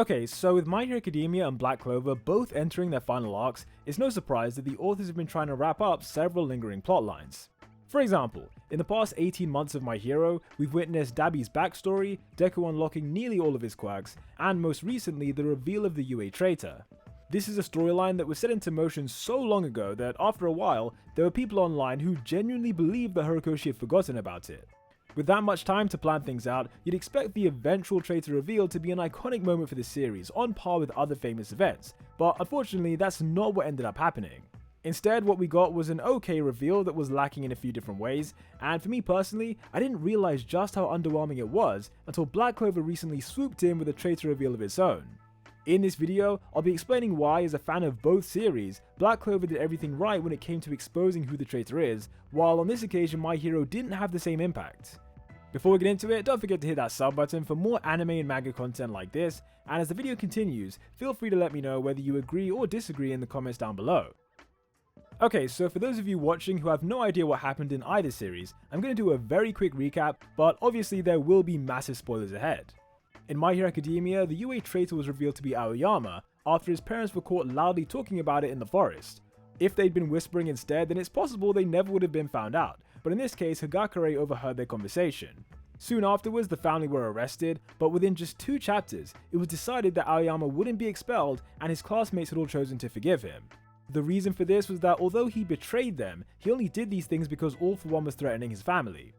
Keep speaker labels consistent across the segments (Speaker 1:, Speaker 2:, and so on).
Speaker 1: Okay, so with My Hero Academia and Black Clover both entering their final arcs, it's no surprise that the authors have been trying to wrap up several lingering plotlines. For example, in the past 18 months of My Hero, we've witnessed Dabi's backstory, Deku unlocking nearly all of his quirks, and most recently the reveal of the UA Traitor. This is a storyline that was set into motion so long ago that after a while, there were people online who genuinely believed that Horikoshi had forgotten about it. With that much time to plan things out, you'd expect the eventual traitor reveal to be an iconic moment for the series, on par with other famous events, but unfortunately that's not what ended up happening. Instead, what we got was an okay reveal that was lacking in a few different ways, and for me personally, I didn't realize just how underwhelming it was until Black Clover recently swooped in with a traitor reveal of its own. In this video, I'll be explaining why, as a fan of both series, Black Clover did everything right when it came to exposing who the traitor is, while on this occasion My Hero didn't have the same impact. Before we get into it, don't forget to hit that sub button for more anime and manga content like this, and as the video continues, feel free to let me know whether you agree or disagree in the comments down below. Okay, so for those of you watching who have no idea what happened in either series, I'm going to do a very quick recap, but obviously there will be massive spoilers ahead. In My Hero Academia, the UA Traitor was revealed to be Aoyama after his parents were caught loudly talking about it in the forest. If they'd been whispering instead, then it's possible they never would have been found out, but in this case Hagakure overheard their conversation. Soon afterwards the family were arrested, but within just 2 chapters, it was decided that Aoyama wouldn't be expelled and his classmates had all chosen to forgive him. The reason for this was that although he betrayed them, he only did these things because All For One was threatening his family.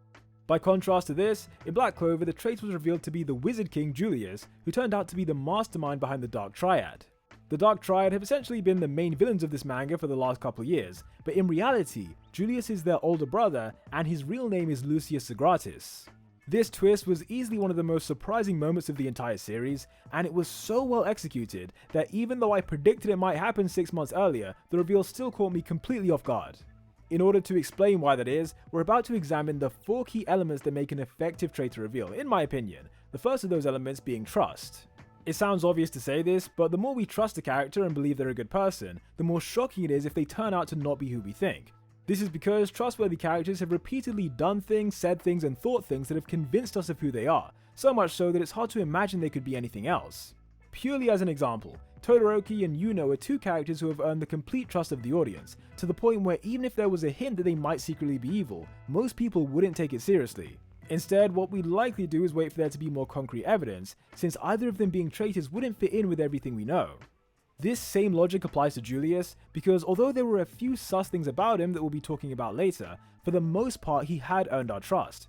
Speaker 1: By contrast to this, in Black Clover the traitor was revealed to be the Wizard King Julius, who turned out to be the mastermind behind the Dark Triad. The Dark Triad have essentially been the main villains of this manga for the last couple of years, but in reality, Julius is their older brother and his real name is Lucius Zogratis. This twist was easily one of the most surprising moments of the entire series, and it was so well executed that even though I predicted it might happen 6 months earlier, the reveal still caught me completely off guard. In order to explain why that is, we're about to examine the 4 key elements that make an effective traitor reveal, in my opinion, the first of those elements being trust. It sounds obvious to say this, but the more we trust a character and believe they're a good person, the more shocking it is if they turn out to not be who we think. This is because trustworthy characters have repeatedly done things, said things, and thought things that have convinced us of who they are, so much so that it's hard to imagine they could be anything else. Purely as an example, Todoroki and Yuno are 2 characters who have earned the complete trust of the audience, to the point where even if there was a hint that they might secretly be evil, most people wouldn't take it seriously. Instead, what we'd likely do is wait for there to be more concrete evidence, since either of them being traitors wouldn't fit in with everything we know. This same logic applies to Julius, because although there were a few sus things about him that we'll be talking about later, for the most part he had earned our trust.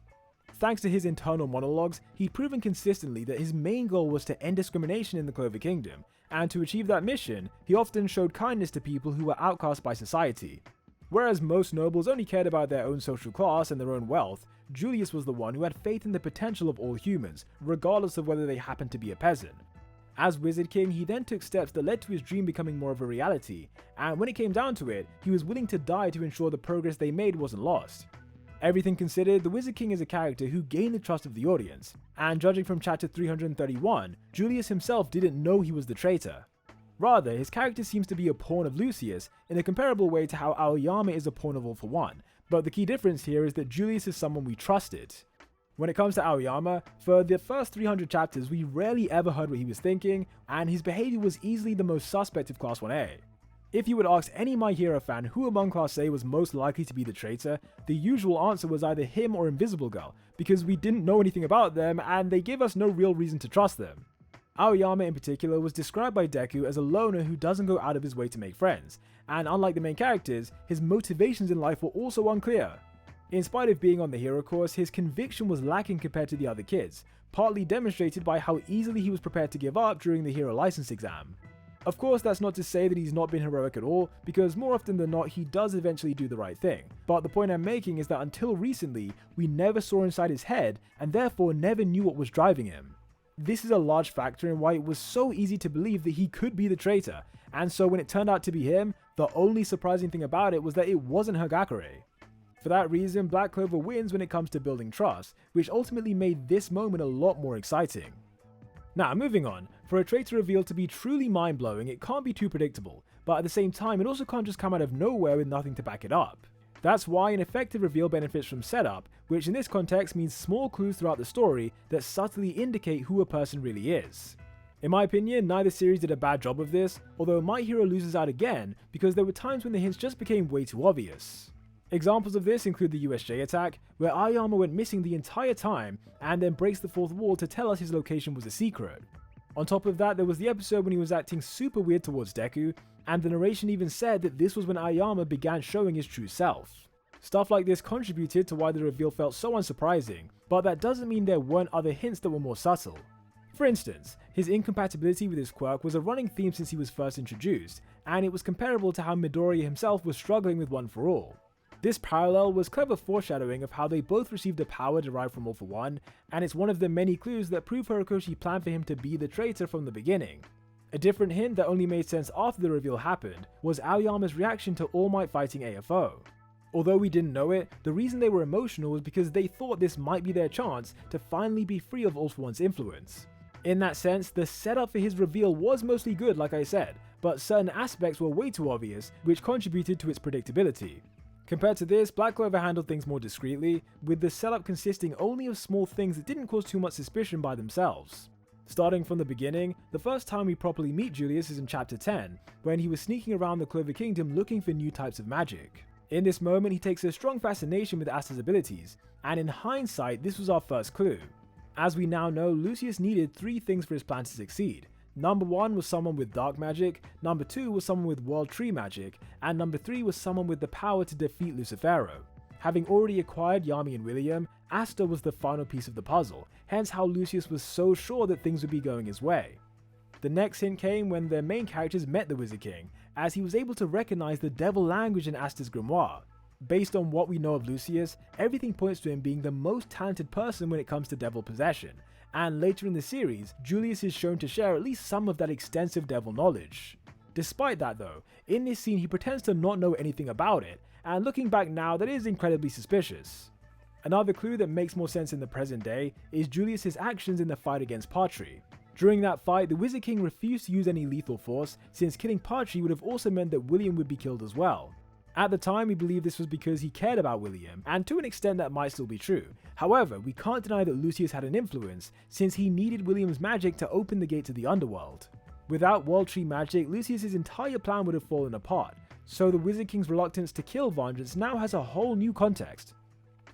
Speaker 1: Thanks to his internal monologues, he'd proven consistently that his main goal was to end discrimination in the Clover Kingdom, and to achieve that mission, he often showed kindness to people who were outcast by society. Whereas most nobles only cared about their own social class and their own wealth, Julius was the one who had faith in the potential of all humans, regardless of whether they happened to be a peasant. As Wizard King, he then took steps that led to his dream becoming more of a reality, and when it came down to it, he was willing to die to ensure the progress they made wasn't lost. Everything considered, the Wizard King is a character who gained the trust of the audience, and judging from chapter 331, Julius himself didn't know he was the traitor. Rather, his character seems to be a pawn of Lucius, in a comparable way to how Aoyama is a pawn of All For One, but the key difference here is that Julius is someone we trusted. When it comes to Aoyama, for the first 300 chapters we rarely ever heard what he was thinking, and his behavior was easily the most suspect of Class 1A. If you would ask any My Hero fan who among Class A was most likely to be the traitor, the usual answer was either him or Invisible Girl, because we didn't know anything about them and they gave us no real reason to trust them. Aoyama in particular was described by Deku as a loner who doesn't go out of his way to make friends, and unlike the main characters, his motivations in life were also unclear. In spite of being on the hero course, his conviction was lacking compared to the other kids, partly demonstrated by how easily he was prepared to give up during the hero license exam. Of course, that's not to say that he's not been heroic at all, because more often than not he does eventually do the right thing, but the point I'm making is that until recently, we never saw inside his head, and therefore never knew what was driving him. This is a large factor in why it was so easy to believe that he could be the traitor, and so when it turned out to be him, the only surprising thing about it was that it wasn't Hagakure. For that reason, Black Clover wins when it comes to building trust, which ultimately made this moment a lot more exciting. Now, moving on, for a traitor reveal to be truly mind-blowing, it can't be too predictable, but at the same time it also can't just come out of nowhere with nothing to back it up. That's why an effective reveal benefits from setup, which in this context means small clues throughout the story that subtly indicate who a person really is. In my opinion, neither series did a bad job of this, although My Hero loses out again because there were times when the hints just became way too obvious. Examples of this include the USJ attack, where Aoyama went missing the entire time and then breaks the fourth wall to tell us his location was a secret. On top of that, there was the episode when he was acting super weird towards Deku, and the narration even said that this was when Aoyama began showing his true self. Stuff like this contributed to why the reveal felt so unsurprising, but that doesn't mean there weren't other hints that were more subtle. For instance, his incompatibility with his quirk was a running theme since he was first introduced, and it was comparable to how Midoriya himself was struggling with One For All. This parallel was clever foreshadowing of how they both received a power derived from All For One, and it's one of the many clues that prove Horikoshi planned for him to be the traitor from the beginning. A different hint that only made sense after the reveal happened was Aoyama's reaction to All Might fighting AFO. Although we didn't know it, the reason they were emotional was because they thought this might be their chance to finally be free of All For One's influence. In that sense, the setup for his reveal was mostly good, like I said, but certain aspects were way too obvious, which contributed to its predictability. Compared to this, Black Clover handled things more discreetly, with the setup consisting only of small things that didn't cause too much suspicion by themselves. Starting from the beginning, the first time we properly meet Julius is in chapter 10, when he was sneaking around the Clover Kingdom looking for new types of magic. In this moment, he takes a strong fascination with Asta's abilities, and in hindsight, this was our first clue. As we now know, Lucius needed 3 things for his plan to succeed. Number 1 was someone with dark magic, number 2 was someone with world tree magic, and number 3 was someone with the power to defeat Lucifero. Having already acquired Yami and William, Asta was the final piece of the puzzle, hence how Lucius was so sure that things would be going his way. The next hint came when the main characters met the Wizard King, as he was able to recognize the devil language in Asta's grimoire. Based on what we know of Lucius, everything points to him being the most talented person when it comes to devil possession, and later in the series, Julius is shown to share at least some of that extensive devil knowledge. Despite that though, in this scene he pretends to not know anything about it, and looking back now, that is incredibly suspicious. Another clue that makes more sense in the present day is Julius's actions in the fight against Patri. During that fight, the Wizard King refused to use any lethal force, since killing Patri would have also meant that William would be killed as well. At the time, we believe this was because he cared about William, and to an extent that might still be true. However, we can't deny that Lucius had an influence, since he needed William's magic to open the gate to the underworld. Without World Tree magic, Lucius's entire plan would have fallen apart, so the Wizard King's reluctance to kill Vengeance now has a whole new context.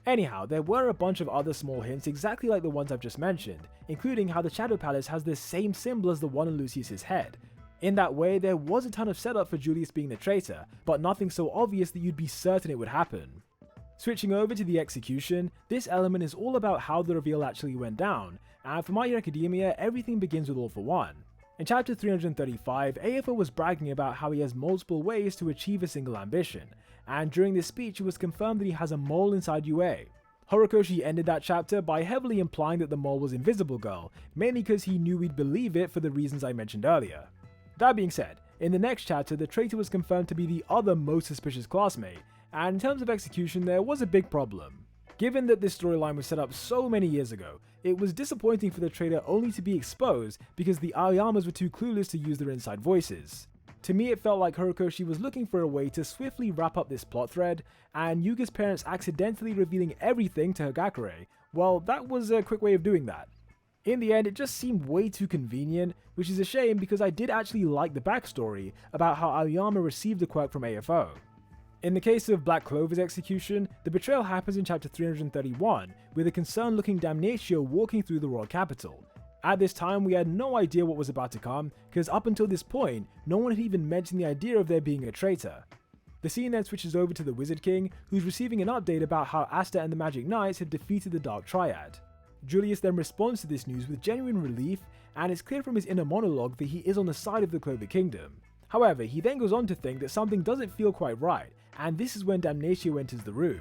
Speaker 1: Anyhow, there were a bunch of other small hints exactly like the ones I've just mentioned, including how the Shadow Palace has the same symbol as the one on Lucius's head. In that way, there was a ton of setup for Julius being the traitor, but nothing so obvious that you'd be certain it would happen. Switching over to the execution, this element is all about how the reveal actually went down, and for My Hero Academia, everything begins with All For One. In chapter 335, AFO was bragging about how he has multiple ways to achieve a single ambition, and during this speech it was confirmed that he has a mole inside UA. Horikoshi ended that chapter by heavily implying that the mole was Invisible Girl, mainly because he knew we'd believe it for the reasons I mentioned earlier. That being said, in the next chapter the traitor was confirmed to be the other most suspicious classmate, and in terms of execution there was a big problem. Given that this storyline was set up so many years ago, it was disappointing for the traitor only to be exposed because the Aoyamas were too clueless to use their inside voices. To me it felt like Horikoshi was looking for a way to swiftly wrap up this plot thread, and Yuga's parents accidentally revealing everything to Hagakure, well, that was a quick way of doing that. In the end, it just seemed way too convenient, which is a shame because I did actually like the backstory about how Aoyama received the quirk from AFO. In the case of Black Clover's execution, the betrayal happens in chapter 331, with a concerned-looking Damnatio walking through the royal capital. At this time, we had no idea what was about to come, because up until this point, no one had even mentioned the idea of there being a traitor. The scene then switches over to the Wizard King, who's receiving an update about how Asta and the Magic Knights have defeated the Dark Triad. Julius then responds to this news with genuine relief, and it's clear from his inner monologue that he is on the side of the Clover Kingdom. However, he then goes on to think that something doesn't feel quite right, and this is when Damnatio enters the room.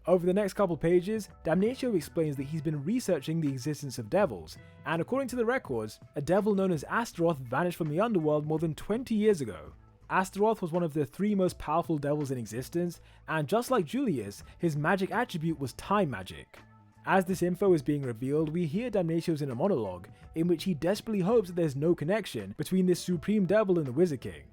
Speaker 1: Over the next couple pages, Damnatio explains that he's been researching the existence of devils, and according to the records, a devil known as Astaroth vanished from the underworld more than 20 years ago. Astaroth was one of the 3 most powerful devils in existence, and just like Julius, his magic attribute was time magic. As this info is being revealed, we hear Damnatio's inner monologue, in which he desperately hopes that there's no connection between this supreme devil and the Wizard King.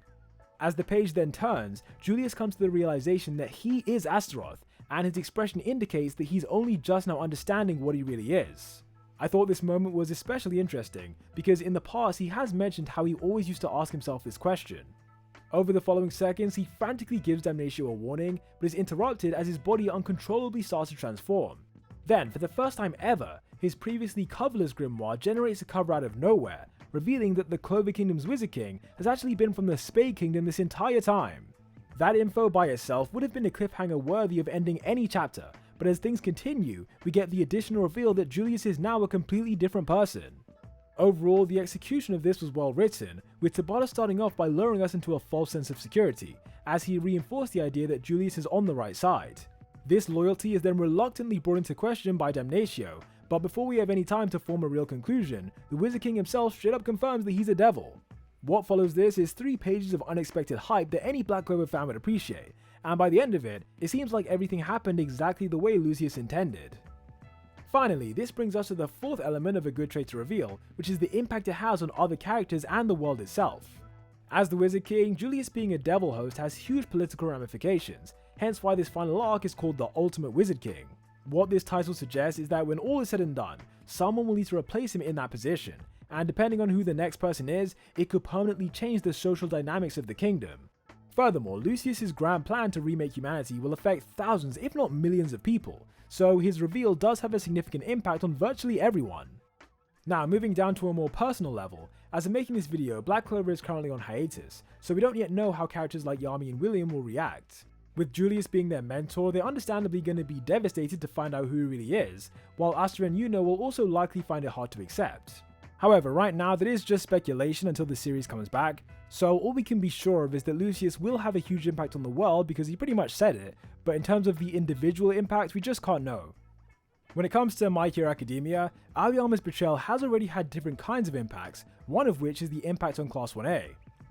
Speaker 1: As the page then turns, Julius comes to the realization that he is Astaroth, and his expression indicates that he's only just now understanding what he really is. I thought this moment was especially interesting because in the past he has mentioned how he always used to ask himself this question. Over the following seconds, he frantically gives Damnatio a warning, but is interrupted as his body uncontrollably starts to transform. Then, for the first time ever, his previously coverless grimoire generates a cover out of nowhere, revealing that the Clover Kingdom's Wizard King has actually been from the Spade Kingdom this entire time. That info by itself would have been a cliffhanger worthy of ending any chapter, but as things continue, we get the additional reveal that Julius is now a completely different person. Overall, the execution of this was well written, with Tabata starting off by luring us into a false sense of security, as he reinforced the idea that Julius is on the right side. This loyalty is then reluctantly brought into question by Damnatio, but before we have any time to form a real conclusion, the Wizard King himself straight up confirms that he's a devil. What follows this is 3 pages of unexpected hype that any Black Clover fan would appreciate, and by the end of it, it seems like everything happened exactly the way Lucius intended. Finally, this brings us to the 4th element of a good trait to reveal, which is the impact it has on other characters and the world itself. As the Wizard King, Julius being a devil host has huge political ramifications, hence why this final arc is called the Ultimate Wizard King. What this title suggests is that when all is said and done, someone will need to replace him in that position, and depending on who the next person is, it could permanently change the social dynamics of the kingdom. Furthermore, Lucius's grand plan to remake humanity will affect thousands if not millions of people, so his reveal does have a significant impact on virtually everyone. Now moving down to a more personal level, as I'm making this video, Black Clover is currently on hiatus, so we don't yet know how characters like Yami and William will react. With Julius being their mentor, they're understandably going to be devastated to find out who he really is, while Asta and Yuno will also likely find it hard to accept. However, right now that is just speculation until the series comes back, so all we can be sure of is that Lucius will have a huge impact on the world because he pretty much said it, but in terms of the individual impact we just can't know. When it comes to My Hero Academia, Aoyama's betrayal has already had different kinds of impacts, one of which is the impact on Class 1A.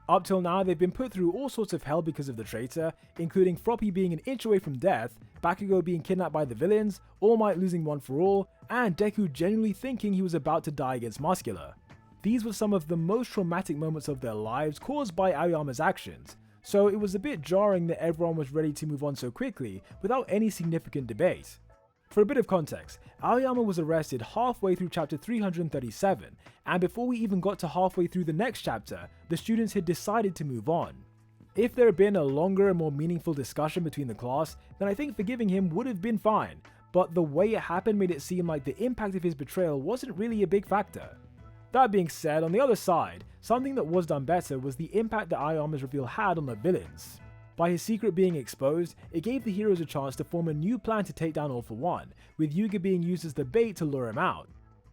Speaker 1: Up till now they've been put through all sorts of hell because of the traitor, including Froppy being an inch away from death, Bakugo being kidnapped by the villains, All Might losing One for All, and Deku genuinely thinking he was about to die against Muscular. These were some of the most traumatic moments of their lives caused by Aoyama's actions, so it was a bit jarring that everyone was ready to move on so quickly without any significant debate. For a bit of context, Aoyama was arrested halfway through chapter 337, and before we even got to halfway through the next chapter, the students had decided to move on. If there had been a longer and more meaningful discussion between the class, then I think forgiving him would have been fine, but the way it happened made it seem like the impact of his betrayal wasn't really a big factor. That being said, on the other side, something that was done better was the impact that Aoyama's reveal had on the villains. By his secret being exposed, it gave the heroes a chance to form a new plan to take down All For One, with Yuga being used as the bait to lure him out.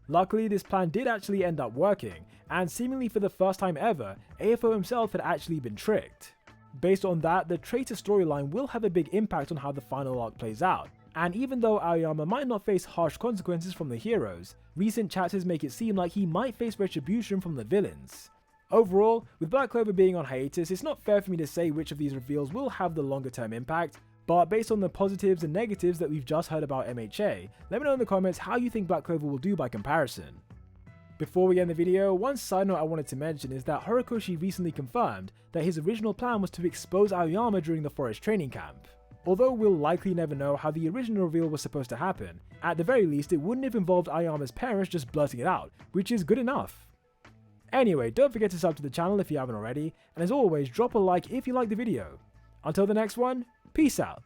Speaker 1: Luckily, this plan did actually end up working, and seemingly for the first time ever, AFO himself had actually been tricked. Based on that, the traitor storyline will have a big impact on how the final arc plays out, and even though Aoyama might not face harsh consequences from the heroes, recent chapters make it seem like he might face retribution from the villains. Overall, with Black Clover being on hiatus, it's not fair for me to say which of these reveals will have the longer term impact, but based on the positives and negatives that we've just heard about MHA, let me know in the comments how you think Black Clover will do by comparison. Before we end the video, one side note I wanted to mention is that Horikoshi recently confirmed that his original plan was to expose Aoyama during the forest training camp. Although we'll likely never know how the original reveal was supposed to happen, at the very least it wouldn't have involved Aoyama's parents just blurting it out, which is good enough. Anyway, don't forget to sub to the channel if you haven't already, and as always, drop a like if you liked the video. Until the next one, peace out.